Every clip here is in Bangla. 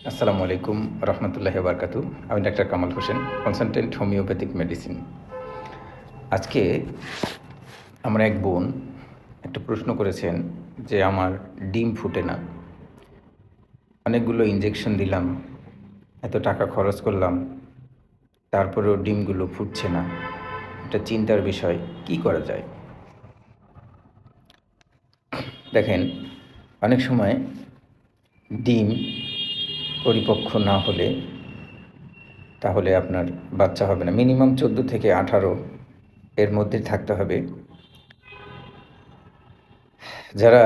আসসালামু আলাইকুম রহমতুল্লাহি বারকাতু। আমি doctor Kamal Hossain, consultant homeopathic medicine. আজকে আমার এক বোন একটা প্রশ্ন করেছেন যে আমার ডিম ফুটে না, অনেকগুলো ইঞ্জেকশন দিলাম, এত টাকা খরচ করলাম, তারপরেও ডিমগুলো ফুটছে না। এটা চিন্তার বিষয়, কি করা যায়? দেখেন, অনেক সময় ডিম পরিপক্ক না হলে তাহলে আপনার বাচ্চা হবে না। মিনিমাম 14 থেকে 18 এর মধ্যে থাকতে হবে। যারা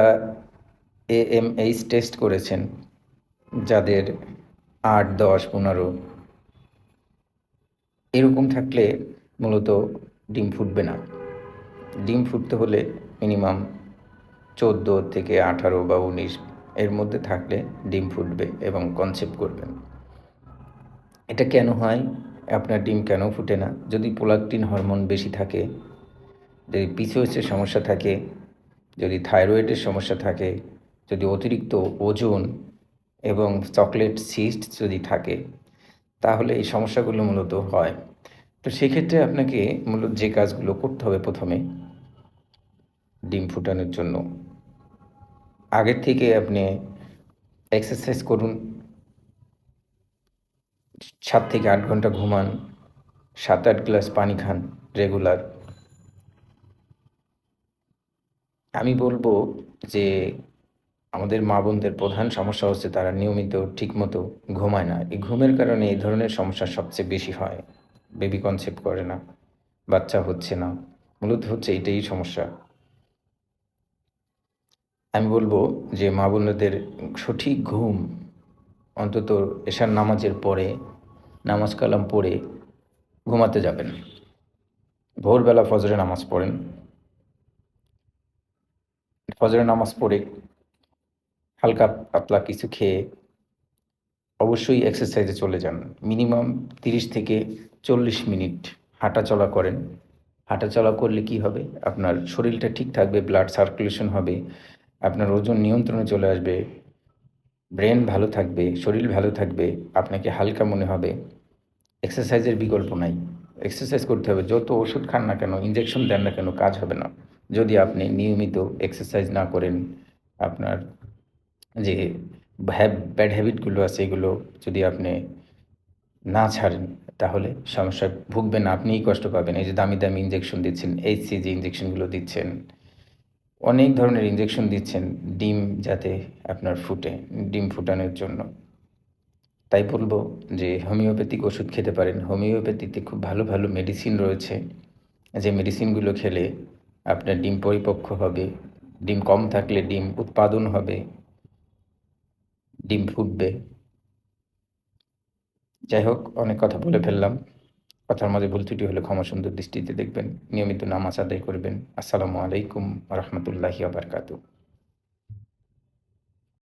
AMH টেস্ট করেছেন, যাদের 8, 10, 15 এরকম থাকলে মূলত ডিম ফুটবে না। ডিম ফুটতে হলে মিনিমাম 14 থেকে 18 বা 19 এর মধ্যে থাকলে ডিম ফুটবে এবং কনসেপ্ট করবেন। এটা কেন হয়? আপনার ডিম কেন ফুটে না? যদি প্রোলাক্টিন হরমোন বেশি থাকে, যদি পিসিওএসের সমস্যা থাকে, যদি থাইরয়েডের সমস্যা থাকে, যদি অতিরিক্ত ওজন এবং চকলেট সিস্ট যদি থাকে, তাহলে এই সমস্যাগুলো মূলত হয়। তো সেক্ষেত্রে আপনাকে মূলত যে কাজগুলো করতে হবে প্রথমে ডিম ফুটানোর জন্য, আগের থেকে আপনি এক্সারসাইজ করুন, 7 থেকে 8 ঘন্টা ঘুমান, 7-8 গ্লাস পানি খান রেগুলার। আমি বলবো যে আমাদের মা বোনদের প্রধান সমস্যা হচ্ছে তারা নিয়মিত ঠিকমতো ঘুমায় না। এই ঘুমের কারণে এই ধরনের সমস্যা সবচেয়ে বেশি হয়। বেবি কনসেপ্ট করে না, বাচ্চা হচ্ছে না, মূলত হচ্ছে এইটাই সমস্যা। আমি বলবো যে মা বোনদের সঠিক ঘুম, অন্তত এশার নামাজের পরে নামাজ কালাম পড়ে ঘুমাতে যাবেন। ভোরবেলা ফজরের নামাজ পড়েন, ফজরের নামাজ পড়ে হালকা পাতলা কিছু খেয়ে অবশ্যই এক্সারসাইজে চলে যান। মিনিমাম 30 থেকে 40 মিনিট হাঁটাচলা করেন। হাঁটাচলা করলে কি হবে? আপনার শরীরটা ঠিক থাকবে, ব্লাড সার্কুলেশন হবে, আপনার ওজন নিয়ন্ত্রণে চলে আসবে, ব্রেন ভালো থাকবে, শরীর ভালো থাকবে, আপনাকে হালকা মনে হবে। এক্সারসাইজের বিকল্প নাই। এক্সারসাইজ করতে হবে। যত ওষুধ খান না কেন, ইনজেকশন দেন না কেন, কাজ হবে না। যদি আপনি নিয়মিত এক্সারসাইজ না করেন, আপনার যে ব্যাড হ্যাবিটগুলো আছে এগুলো যদি আপনি না ছাড়েন, তাহলে সমস্যায় ভুগবেন, আপনিই কষ্ট পাবেন। এই যে দামি দামি ইনজেকশন দিচ্ছেন, HCG ইনজেকশনগুলো দিচ্ছেন, অনেক ধরনের ইনজেকশন দিচ্ছেন ডিম যাতে আপনার ফুটে, ডিম ফুটানোর জন্য। তাই বলবো যে হোমিওপ্যাথিক ওষুধ খেতে পারেন। হোমিওপ্যাথিতে খুব ভালো ভালো মেডিসিন রয়েছে, যে মেডিসিনগুলো খেলে আপনার ডিম পরিপক্ক হবে, ডিম কম থাকলে ডিম উৎপাদন হবে, ডিম ফুটবে। যাই হোক, অনেক কথা বলে ফেললাম। কথার মাঝে ভুল ত্রুটি হলে ক্ষমা সুন্দর দৃষ্টিতে দেখবেন। নিয়মিত নামাজ আদায় করবেন। আসসালামু আলাইকুম রহমতুল্লাহি বারকাতু।